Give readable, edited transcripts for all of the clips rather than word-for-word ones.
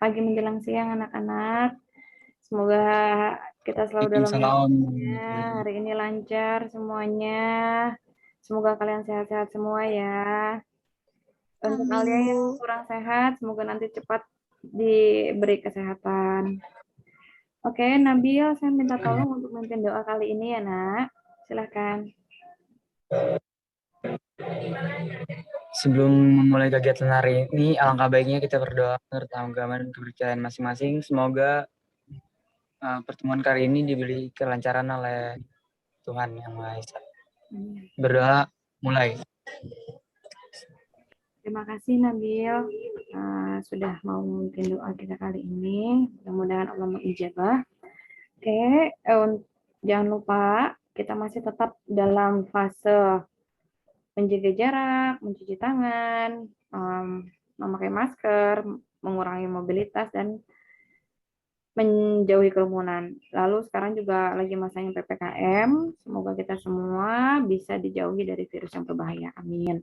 pagi menjelang siang anak-anak. Semoga kita selalu dalam Waalaikumsalam. lindungannya. Hari ini lancar semuanya. Semoga kalian sehat-sehat semua ya. Untuk kalian yang kurang sehat, semoga nanti cepat diberi kesehatan. Oke, Nabil, saya minta tolong untuk memimpin doa kali ini ya, Nak. Silahkan. Sebelum memulai kegiatan hari ini, alangkah baiknya kita berdoa menurut agama dan kepercayaan masing-masing. Semoga pertemuan kali ini diberi kelancaran oleh Tuhan Yang Maha Esa. Berdoa, mulai. Terima kasih Nabil sudah mau memimpin doa kita kali ini. Mudah-mudahan Allah mengijabah. Oke, jangan lupa kita masih tetap dalam fase menjaga jarak, mencuci tangan, memakai masker, mengurangi mobilitas, dan menjauhi kerumunan. Lalu sekarang juga lagi masanya PPKM, semoga kita semua bisa dijauhi dari virus yang berbahaya. Amin.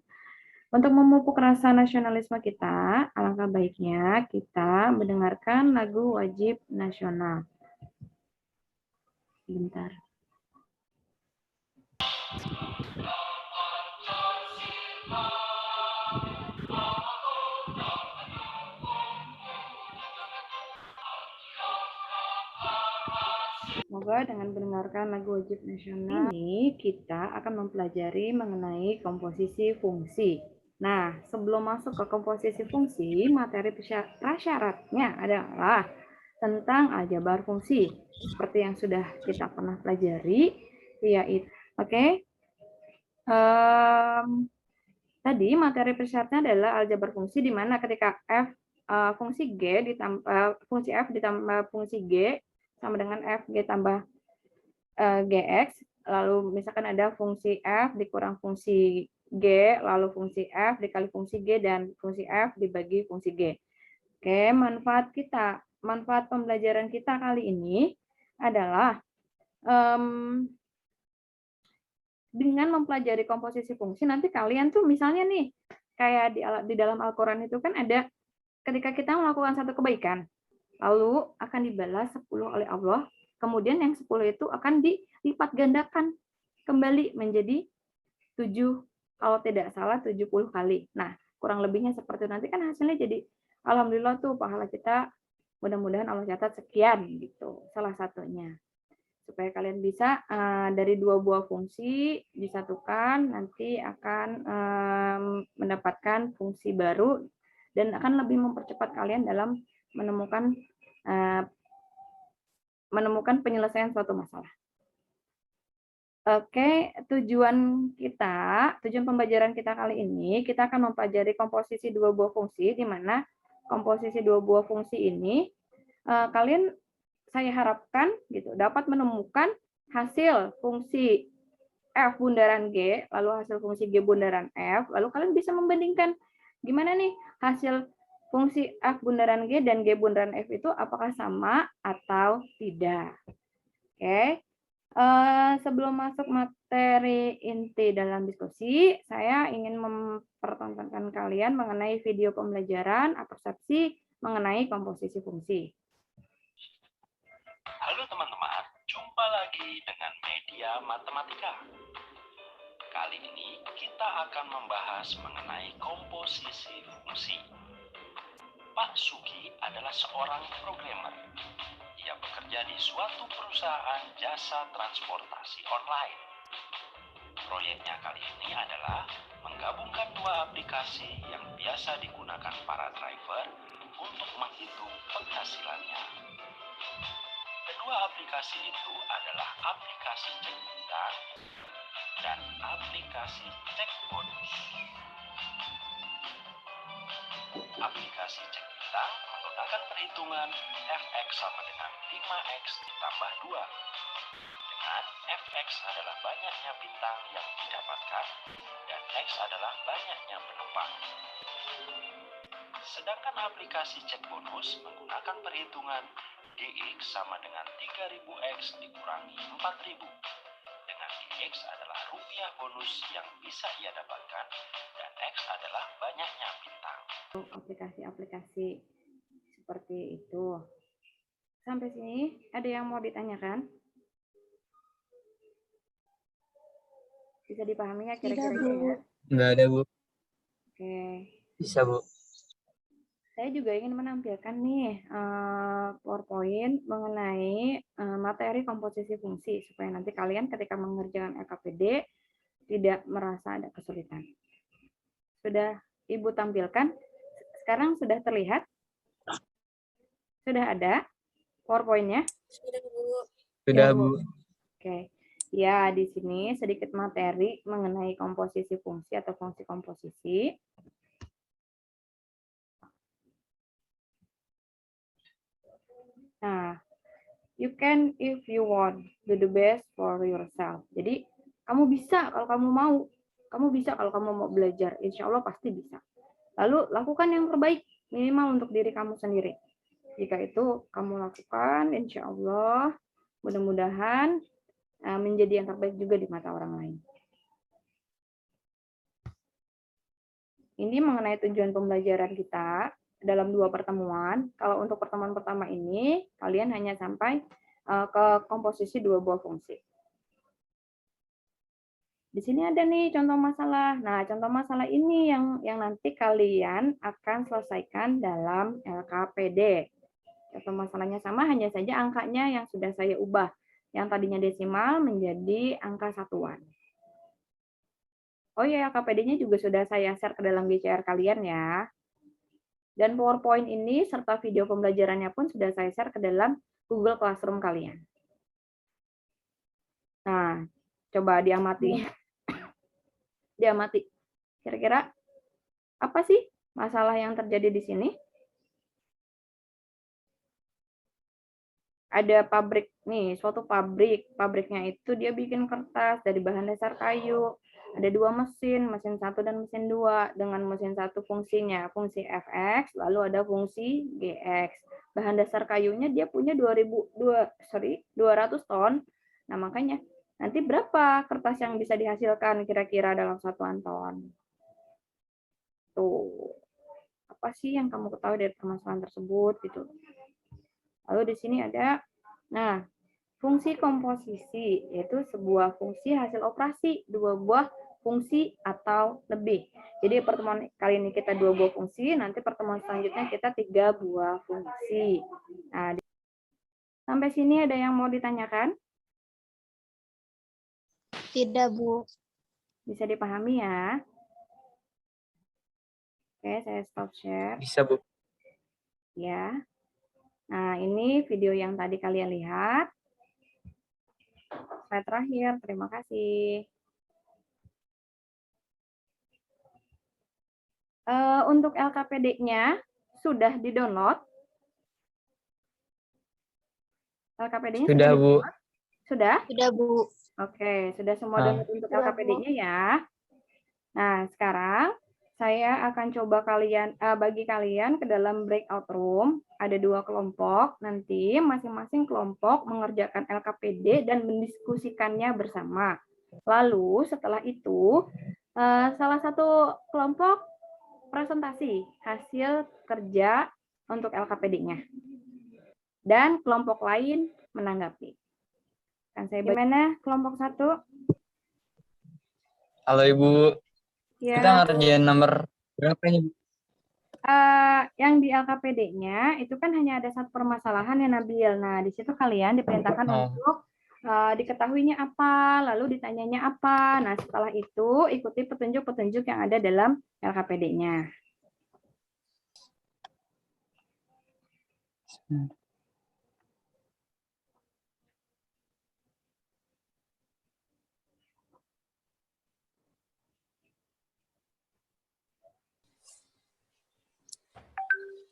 Untuk memupuk rasa nasionalisme kita, alangkah baiknya kita mendengarkan lagu wajib nasional. Bentar. Semoga dengan mendengarkan lagu wajib nasional ini kita akan mempelajari mengenai komposisi fungsi. Nah, sebelum masuk ke komposisi fungsi, materi prasyaratnya adalah tentang aljabar fungsi. Seperti yang sudah kita pernah pelajari, yaitu tadi materi persyaratnya adalah aljabar fungsi di mana ketika fungsi G ditambah fungsi F ditambah fungsi G sama dengan Fg tambah Gx, lalu misalkan ada fungsi F dikurang fungsi G, lalu fungsi F dikali fungsi G, dan fungsi F dibagi fungsi G. Oke, manfaat pembelajaran kita kali ini adalah dengan mempelajari komposisi fungsi, nanti kalian tuh misalnya nih, kayak di dalam Al-Quran itu kan ada ketika kita melakukan satu kebaikan, lalu akan dibalas 10 oleh Allah, kemudian yang 10 itu akan dilipat gandakan kembali menjadi 7, kalau tidak salah 70 kali. Nah, kurang lebihnya seperti itu. Nanti kan hasilnya jadi, alhamdulillah tuh pahala kita, mudah-mudahan Allah catat sekian gitu, salah satunya. Supaya kalian bisa dari 2 buah fungsi disatukan, nanti akan mendapatkan fungsi baru dan akan lebih mempercepat kalian dalam menemukan penyelesaian suatu masalah. Oke, tujuan pembelajaran kita kali ini, kita akan mempelajari komposisi 2 buah fungsi, di mana komposisi 2 buah fungsi ini kalian, saya harapkan gitu dapat menemukan hasil fungsi F bundaran G, lalu hasil fungsi G bundaran F, lalu kalian bisa membandingkan gimana nih hasil fungsi F bundaran G dan G bundaran F itu apakah sama atau tidak. Oke. Sebelum masuk materi inti dalam diskusi, saya ingin mempertontonkan kalian mengenai video pembelajaran persepsi mengenai komposisi fungsi. Halo teman-teman, jumpa lagi dengan Media Matematika. Kali ini kita akan membahas mengenai komposisi fungsi. Pak Sugi adalah seorang programmer. Ia bekerja di suatu perusahaan jasa transportasi online. Proyeknya kali ini adalah menggabungkan 2 aplikasi yang biasa digunakan para driver untuk menghitung penghasilannya. Kedua aplikasi itu adalah aplikasi cek bintang dan aplikasi cek bonus. Aplikasi cek bintang menggunakan perhitungan fx sama dengan 5x ditambah 2. Dengan fx adalah banyaknya bintang yang didapatkan dan x adalah banyaknya penumpang. Sedangkan aplikasi cek bonus menggunakan perhitungan dx sama dengan 3000x dikurangi 4000. Dengan dx adalah rupiah bonus yang bisa ia dapatkan dan x adalah banyaknya bintang. Aplikasi-aplikasi seperti Seperti itu. Sampai sini ada yang mau ditanyakan? Bisa dipahami ya kira-kira ya? Nggak ada, Bu. Oke. Bisa, Bu. Saya juga ingin menampilkan nih PowerPoint mengenai materi komposisi fungsi supaya nanti kalian ketika mengerjakan LKPD tidak merasa ada kesulitan. Sudah Ibu tampilkan? Sekarang sudah terlihat? Sudah ada PowerPoint-nya? Sudah, Bu. Oke. Ya, di sini sedikit materi mengenai komposisi fungsi atau fungsi komposisi. Nah, you can if you want do the best for yourself. Jadi, kamu bisa kalau kamu mau. Kamu bisa kalau kamu mau belajar. Insya Allah pasti bisa. Lalu, lakukan yang terbaik minimal untuk diri kamu sendiri. Jika itu kamu lakukan, insya Allah mudah-mudahan menjadi yang terbaik juga di mata orang lain. Ini mengenai tujuan pembelajaran kita dalam 2 pertemuan. Kalau untuk pertemuan pertama ini, kalian hanya sampai ke komposisi 2 buah fungsi. Di sini ada nih contoh masalah. Nah, contoh masalah ini yang nanti kalian akan selesaikan dalam LKPD. Contoh masalahnya sama, hanya saja angkanya yang sudah saya ubah. Yang tadinya desimal menjadi angka satuan. Oh ya, LKPD-nya juga sudah saya share ke dalam GCR kalian ya. Dan PowerPoint ini serta video pembelajarannya pun sudah saya share ke dalam Google Classroom kalian. Nah, coba diamati. Diamati. Kira-kira apa sih masalah yang terjadi di sini? Ada pabrik nih, suatu pabrik. Pabriknya itu dia bikin kertas dari bahan dasar kayu. Ada 2 mesin, mesin 1 dan mesin 2. Dengan mesin 1 fungsinya fungsi Fx, lalu ada fungsi Gx. Bahan dasar kayunya dia punya 200 ton. Nah, makanya nanti berapa kertas yang bisa dihasilkan kira-kira dalam satuan ton? Tuh. Apa sih yang kamu ketahui dari permasalahan tersebut gitu? Lalu di sini ada, nah, fungsi komposisi, yaitu sebuah fungsi hasil operasi, 2 buah fungsi atau lebih. Jadi pertemuan kali ini kita 2 buah fungsi, nanti pertemuan selanjutnya kita 3 buah fungsi. Nah, sampai sini ada yang mau ditanyakan? Tidak, Bu. Bisa dipahami ya? Oke, saya stop share. Bisa, Bu. Ya. Nah, ini video yang tadi kalian lihat. Slide terakhir, terima kasih. Untuk LKPD-nya sudah di-download? LKPD-nya Sudah, Bu. Sudah? Sudah, Bu. Oke, sudah semua download untuk Sudah, Bu. LKPD-nya ya. Nah, sekarang saya akan coba bagi kalian ke dalam breakout room. Ada 2 kelompok. Nanti masing-masing kelompok mengerjakan LKPD dan mendiskusikannya bersama. Lalu setelah itu, salah satu kelompok presentasi hasil kerja untuk LKPD-nya. Dan kelompok lain menanggapi. Kan saya bagaimana kelompok 1? Halo, Ibu. Ya. Kita ngerjain nomor berapa ini, Bu? Yang di LKPD-nya itu kan hanya ada 1 permasalahan ya, Nabil. Nah, di situ kalian diperintahkan untuk diketahuinya apa, lalu ditanyanya apa. Nah, setelah itu ikuti petunjuk-petunjuk yang ada dalam LKPD-nya.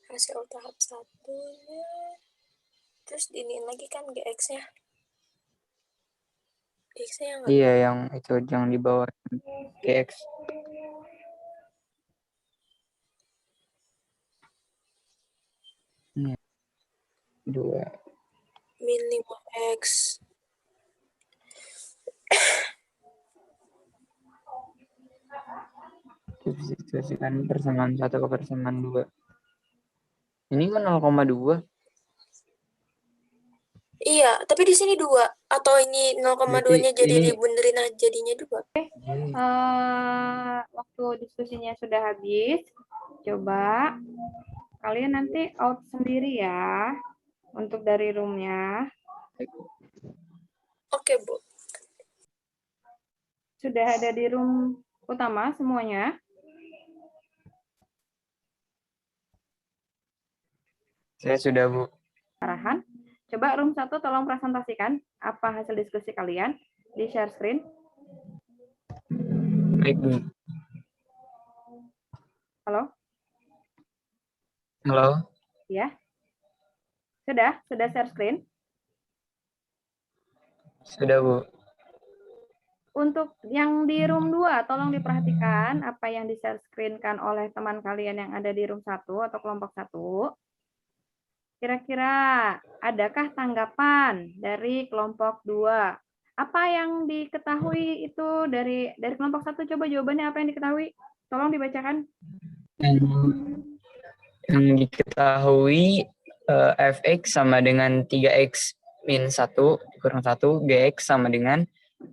Hasil tahap 1-nya. Terus diinin lagi kan GX-nya. GX-nya yang Iya, yang itu jangan dibawa GX. Ini 2. min 5X. Situasikan persamaan 1 ke persamaan 2. Ini kan 0,2. Iya, tapi di sini 2. Atau ini 0,2-nya Berarti jadi ini dibunderin aja jadinya 2. Waktu diskusinya sudah habis. Coba kalian nanti out sendiri ya untuk dari roomnya. Oke, Bu. Sudah ada di room utama semuanya. saya sudah, Bu. Arahan. Coba room 1 tolong presentasikan apa hasil diskusi kalian di share screen. Baik, Bu. Halo? Halo? Ya. Sudah share screen. Sudah, Bu. Untuk yang di room 2, tolong diperhatikan apa yang di-share screen-kan oleh teman kalian yang ada di room 1 atau kelompok 1. Kira-kira adakah tanggapan dari kelompok 2? Apa yang diketahui itu dari kelompok 1? Coba jawabannya apa yang diketahui? Tolong dibacakan. Yang diketahui fx sama dengan 3x min 1 dikurang 1, gx sama dengan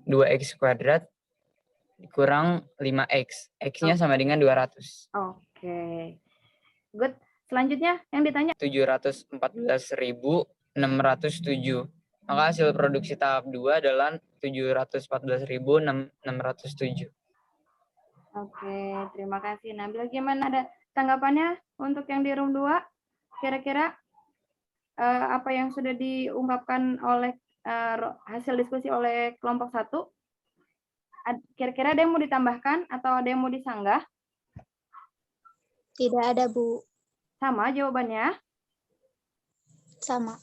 2x kuadrat dikurang 5x. X-nya sama dengan 200. Oke. Good. Selanjutnya yang ditanya 714.607. Maka hasil produksi tahap 2 adalah 714.607. Oke, terima kasih. Nah, bagaimana ada tanggapannya untuk yang di room 2? Kira-kira apa yang sudah diungkapkan oleh hasil diskusi oleh kelompok 1? Kira-kira ada yang mau ditambahkan atau ada yang mau disanggah? Tidak ada, Bu. Sama jawabannya? Sama.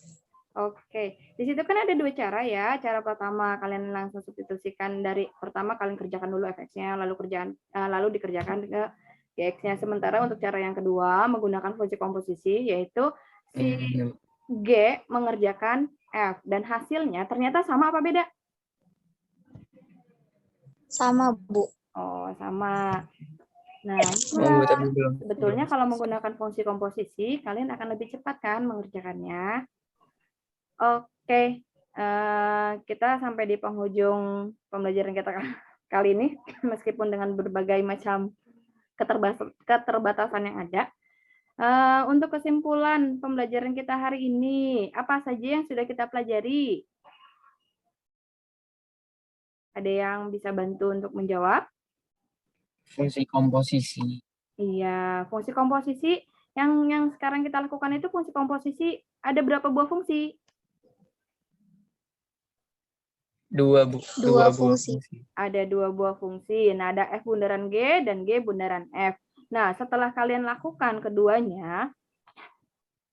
Oke, di situ kan ada 2 cara ya. Cara pertama kalian langsung substitusikan dari pertama kalian kerjakan dulu fx-nya, lalu dikerjakan ke gx-nya. Sementara untuk cara yang kedua menggunakan fungsi komposisi, yaitu si G mengerjakan F dan hasilnya ternyata sama apa beda? Sama, Bu. Oh, sama. Nah, sebetulnya kalau menggunakan fungsi komposisi, kalian akan lebih cepat kan mengerjakannya. Oke, kita sampai di penghujung pembelajaran kita kali ini, meskipun dengan berbagai macam keterbatasan yang ada. Untuk kesimpulan pembelajaran kita hari ini, apa saja yang sudah kita pelajari? Ada yang bisa bantu untuk menjawab? Fungsi komposisi. Iya, fungsi komposisi yang sekarang kita lakukan itu fungsi komposisi ada berapa buah fungsi? 2, Bu. 2 fungsi. Ada 2 buah fungsi. Nah, ada F bundaran G dan G bundaran F. Nah, setelah kalian lakukan keduanya,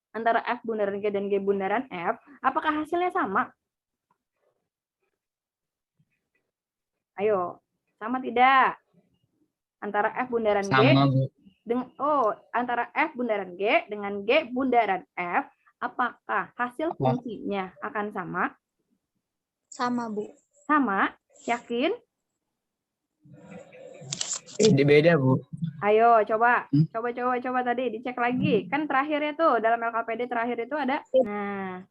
antara F bundaran G dan G bundaran F, apakah hasilnya sama? Ayo, sama tidak? Antara F bundaran G dengan antara F bundaran G dengan G bundaran F, apakah hasil fungsinya akan sama? Sama, Bu. Sama? Yakin? Beda, Bu. Ayo, coba tadi dicek lagi. Kan terakhirnya tuh dalam LKPD terakhir itu ada. Nah,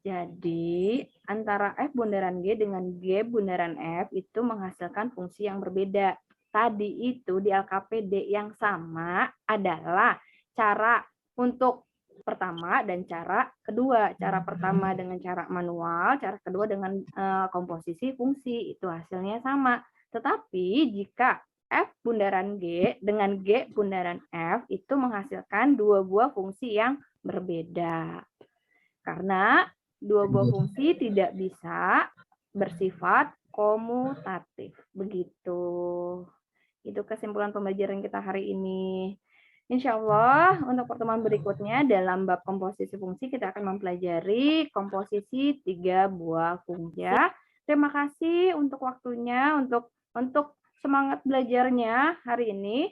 jadi antara F bundaran G dengan G bundaran F itu menghasilkan fungsi yang berbeda. Tadi itu di LKPD yang sama adalah cara untuk pertama dan cara kedua. Cara pertama dengan cara manual, cara kedua dengan komposisi fungsi. Itu hasilnya sama. Tetapi jika F bundaran G dengan G bundaran F itu menghasilkan 2 buah fungsi yang berbeda. Karena 2 buah fungsi tidak bisa bersifat komutatif. Begitu. Itu kesimpulan pembelajaran kita hari ini. Insya Allah untuk pertemuan berikutnya dalam bab komposisi fungsi kita akan mempelajari komposisi 3 buah fungsi. Terima kasih untuk waktunya, untuk semangat belajarnya hari ini.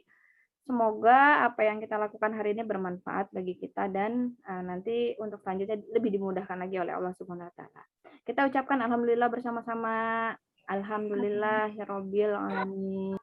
Semoga apa yang kita lakukan hari ini bermanfaat bagi kita dan nanti untuk selanjutnya lebih dimudahkan lagi oleh Allah Subhanahu wa taala. Kita ucapkan alhamdulillah bersama-sama. Alhamdulillahirabbil alamin.